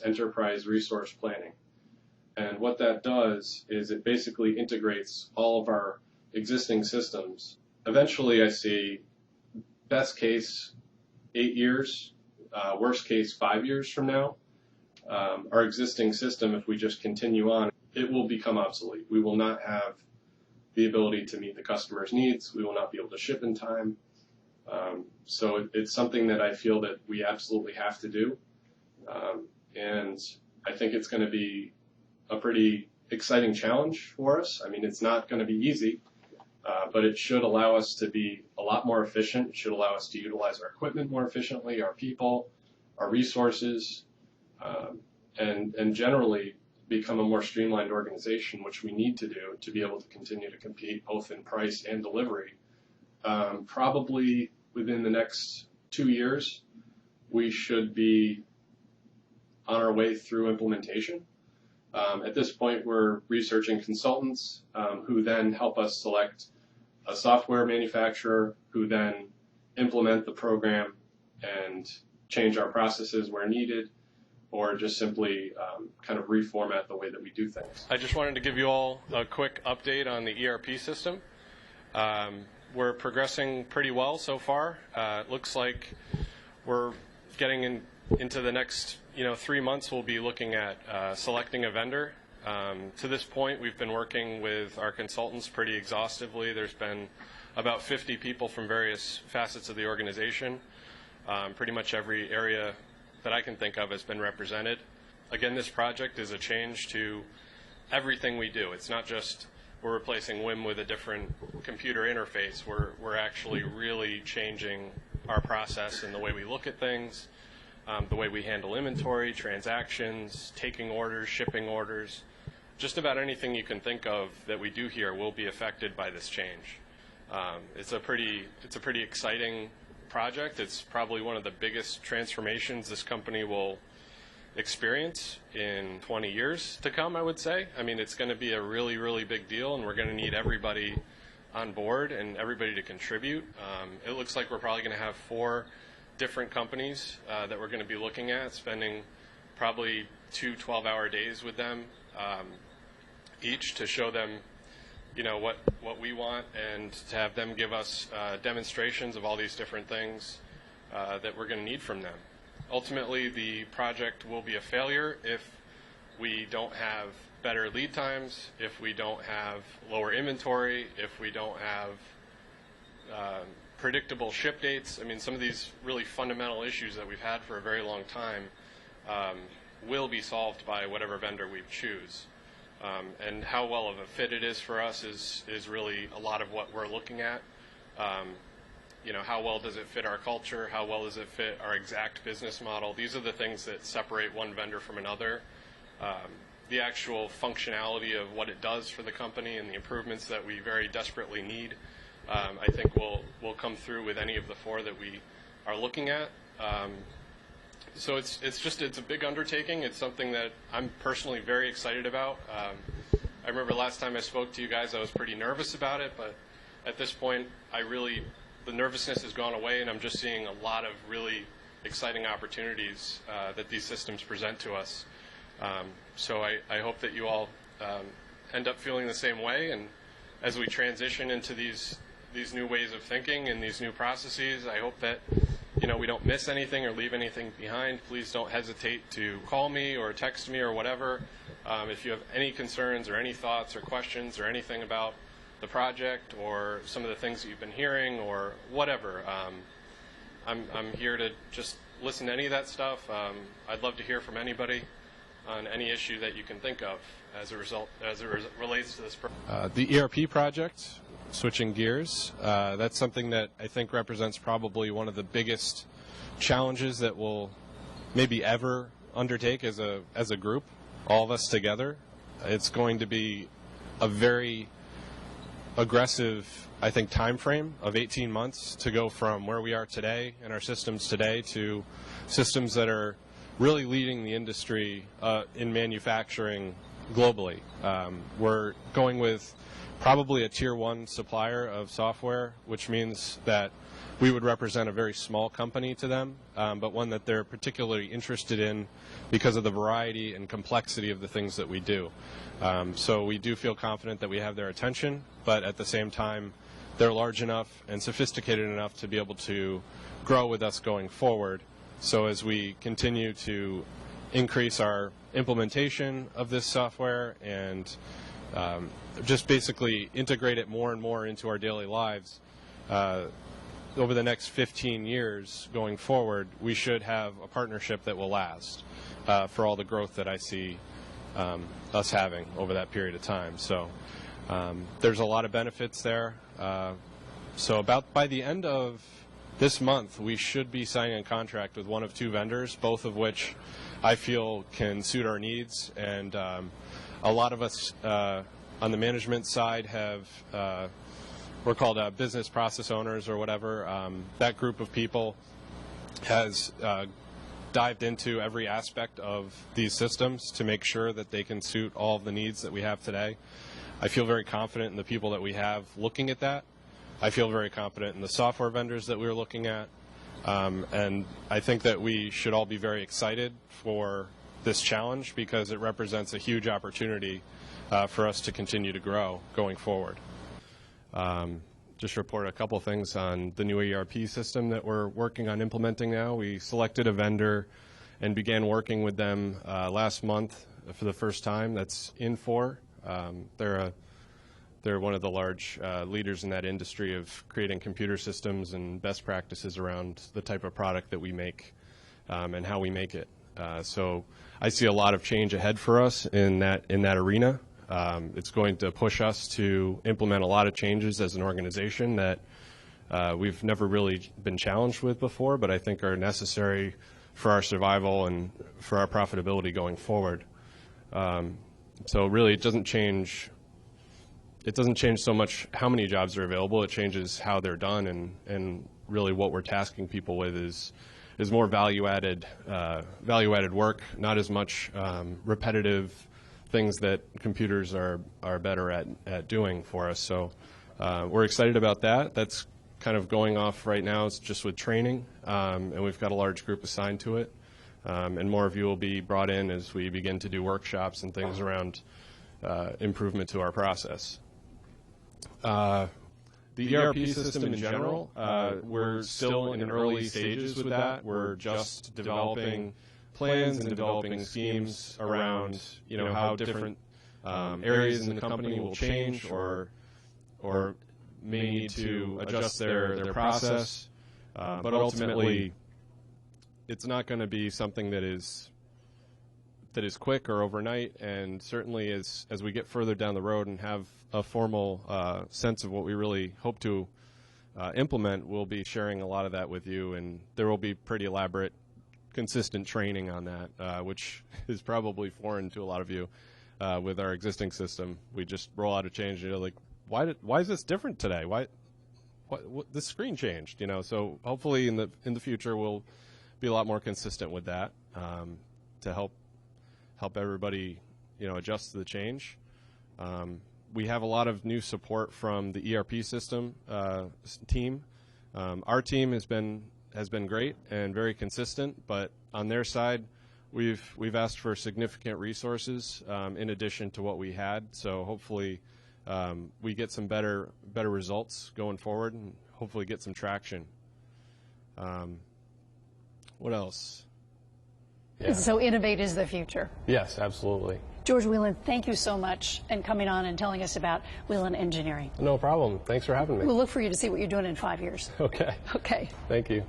enterprise resource planning. And what that does is it basically integrates all of our existing systems. Eventually, I see best case 8 years, worst case 5 years from now, our existing system, if we just continue on, it will become obsolete. We will not have the ability to meet the customer's needs. We will not be able to ship in time. So it's something that I feel that we absolutely have to do. And I think it's going to be a pretty exciting challenge for us. I mean, it's not going to be easy, but it should allow us to be a lot more efficient. It should allow us to utilize our equipment more efficiently, our people, our resources, and generally become a more streamlined organization, which we need to do to be able to continue to compete both in price and delivery. Probably within the next 2 years, we should be on our way through implementation. At this point, we're researching consultants who then help us select a software manufacturer who then implement the program and change our processes where needed, or just simply kind of reformat the way that we do things. I just wanted to give you all a quick update on the ERP system. We're progressing pretty well so far. It looks like we're getting into the next 3 months. We'll be looking at selecting a vendor. To this point, we've been working with our consultants pretty exhaustively. There's been about 50 people from various facets of the organization. Pretty much every area that I can think of has been represented. Again, this project is a change to everything we do. It's not just we're replacing WIM with a different computer interface. We're actually really changing our process and the way we look at things, the way we handle inventory, transactions, taking orders, shipping orders. Just about anything you can think of that we do here will be affected by this change. It's a pretty exciting project. It's probably one of the biggest transformations this company will experience in 20 years to come, I would say. I mean, it's going to be a really, really big deal, and we're going to need everybody on board and everybody to contribute. It looks like we're probably going to have 4 different companies that we're going to be looking at, spending probably 2 12-hour days with them each to show them what we want, and to have them give us demonstrations of all these different things that we're going to need from them. Ultimately, the project will be a failure if we don't have better lead times, if we don't have lower inventory, if we don't have predictable ship dates. I mean, some of these really fundamental issues that we've had for a very long time will be solved by whatever vendor we choose. And how well of a fit it is for us is really a lot of what we're looking at. How well does it fit our culture? How well does it fit our exact business model? These are the things that separate one vendor from another. The actual functionality of what it does for the company and the improvements that we very desperately need, I think will come through with any of the 4 that we are looking at. So it's a big undertaking. It's something that I'm personally very excited about. I remember last time I spoke to you guys, I was pretty nervous about it, but at this point, the nervousness has gone away, and I'm just seeing a lot of really exciting opportunities that these systems present to us. So I hope that you all end up feeling the same way, and as we transition into these new ways of thinking and these new processes, I hope that we don't miss anything or leave anything behind. Please don't hesitate to call me or text me or whatever. If you have any concerns or any thoughts or questions or anything about the project or some of the things that you've been hearing or whatever, I'm here to just listen to any of that stuff. I'd love to hear from anybody on any issue that you can think of as it relates to this project. The ERP project, switching gears, that's something that I think represents probably one of the biggest challenges that we'll maybe ever undertake as a group, all of us together. It's going to be a very aggressive, I think, time frame of 18 months to go from where we are today in our systems today to systems that are really leading the industry in manufacturing globally. We're going with probably a tier 1 supplier of software, which means that we would represent a very small company to them, but one that they're particularly interested in because of the variety and complexity of the things that we do. So we do feel confident that we have their attention, but at the same time, they're large enough and sophisticated enough to be able to grow with us going forward. So as we continue to increase our implementation of this software and just basically integrate it more and more into our daily lives, over the next 15 years going forward, we should have a partnership that will last for all the growth that I see us having over that period of time. So there's a lot of benefits there. So about by the end of this month, we should be signing a contract with one of two vendors, both of which I feel can suit our needs. And a lot of us on the management side have, we're called business process owners or whatever. That group of people has dived into every aspect of these systems to make sure that they can suit all of the needs that we have today. I feel very confident in the people that we have looking at that. I feel very confident in the software vendors that we're looking at. And I think that we should all be very excited for this challenge because it represents a huge opportunity for us to continue to grow going forward. Just report a couple things on the new ERP system that we're working on implementing now. We selected a vendor and began working with them last month for the first time. That's Infor. They're one of the large leaders in that industry of creating computer systems and best practices around the type of product that we make and how we make it. So I see a lot of change ahead for us in that arena. It's going to push us to implement a lot of changes as an organization that we've never really been challenged with before, but I think are necessary for our survival and for our profitability going forward. So really, it doesn't change so much how many jobs are available. It changes how they're done, and really what we're tasking people with is more value-added work, not as much repetitive things that computers are better at doing for us. So we're excited about that. That's kind of going off right now. It's just with training, and we've got a large group assigned to it. And more of you will be brought in as we begin to do workshops and things around improvement to our process. The ERP system in general, we're still in early stages with that. We're just developing plans and developing schemes around, how different areas in the company will change or may need to adjust their process. But ultimately, it's not going to be something that is quick or overnight, and certainly as we get further down the road and have a formal sense of what we really hope to implement, we'll be sharing a lot of that with you, and there will be pretty elaborate, consistent training on that, which is probably foreign to a lot of you with our existing system. We just roll out a change, and you're like, why is this different today? What the screen changed, So hopefully in the future we'll be a lot more consistent with that to help everybody, adjust to the change. We have a lot of new support from the ERP system team. Our team has been great and very consistent, but on their side, we've asked for significant resources in addition to what we had. So hopefully, we get some better results going forward, and hopefully get some traction. What else? Yeah. So innovate is the future. Yes, absolutely. George Whelan, thank you so much and coming on and telling us about Whelan Engineering. No problem. Thanks for having me. We'll look for you to see what you're doing in 5 years. Okay. Okay. Thank you.